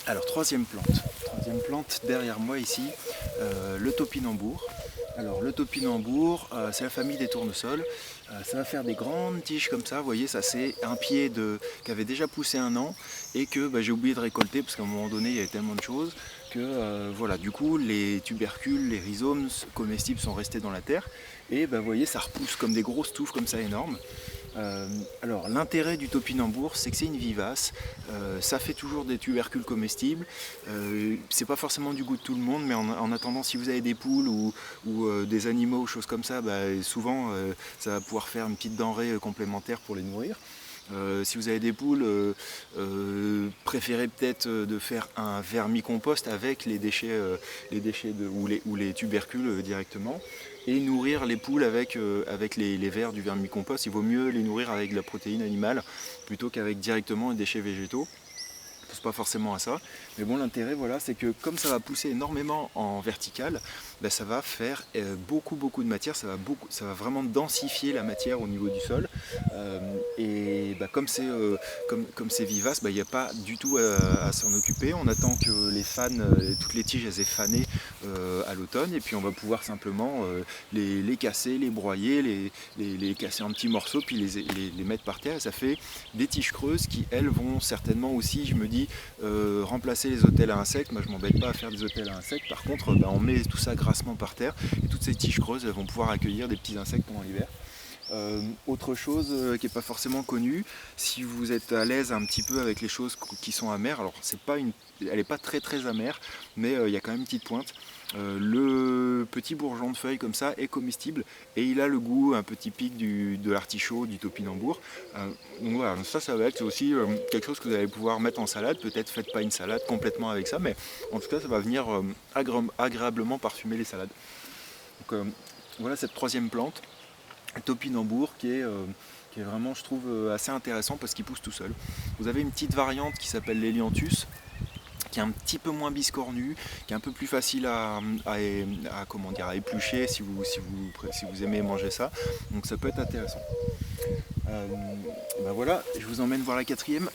Alors troisième plante derrière moi ici, le topinambour. Alors le topinambour, c'est la famille des tournesols. Ça va faire des grandes tiges comme ça, vous voyez, ça c'est un pied qui avait déjà poussé un an et que j'ai oublié de récolter parce qu'à un moment donné il y avait tellement de choses que voilà, du coup les tubercules, les rhizomes comestibles sont restés dans la terre et vous voyez ça repousse comme des grosses touffes comme ça énormes. Alors l'intérêt du topinambour, c'est que c'est une vivace, ça fait toujours des tubercules comestibles, c'est pas forcément du goût de tout le monde, mais en attendant, si vous avez des poules ou des animaux ou choses comme ça, souvent ça va pouvoir faire une petite denrée complémentaire pour les nourrir. Si vous avez des poules, préférez peut-être de faire un vermicompost avec ou les tubercules directement et nourrir les poules avec les vers du vermicompost. Il vaut mieux les nourrir avec de la protéine animale plutôt qu'avec directement des déchets végétaux. Ça pousse pas forcément à ça, mais bon, l'intérêt voilà, c'est que comme ça va pousser énormément en vertical, ça va faire beaucoup de matière, ça va vraiment densifier la matière au niveau du sol. Et comme c'est vivace, il n'y a pas du tout à s'en occuper. On attend que les fans, toutes les tiges elles aient fané à l'automne, et puis on va pouvoir simplement les casser, les broyer, les casser en petits morceaux, puis les mettre par terre. Et ça fait des tiges creuses qui, elles, vont certainement aussi, je me dis, remplacer les hôtels à insectes. Moi, je m'embête pas à faire des hôtels à insectes. Par contre, on met tout ça grassement par terre, et toutes ces tiges creuses, elles vont pouvoir accueillir des petits insectes pendant l'hiver. Autre chose qui n'est pas forcément connue, si vous êtes à l'aise un petit peu avec les choses qui sont amères, alors elle n'est pas très amère, mais il y a quand même une petite pointe. Le petit bourgeon de feuilles comme ça est comestible et il a le goût un peu typique de l'artichaut, du topinambour. Donc voilà, ça va être aussi quelque chose que vous allez pouvoir mettre en salade. Peut-être faites pas une salade complètement avec ça, mais en tout cas ça va venir agréablement parfumer les salades. Donc voilà cette troisième plante, topinambour, qui est vraiment, je trouve, assez intéressant parce qu'il pousse tout seul. Vous avez une petite variante qui s'appelle l'Helianthus, qui est un petit peu moins biscornu, qui est un peu plus facile à éplucher si vous aimez manger ça. Donc ça peut être intéressant. Voilà, je vous emmène voir la quatrième.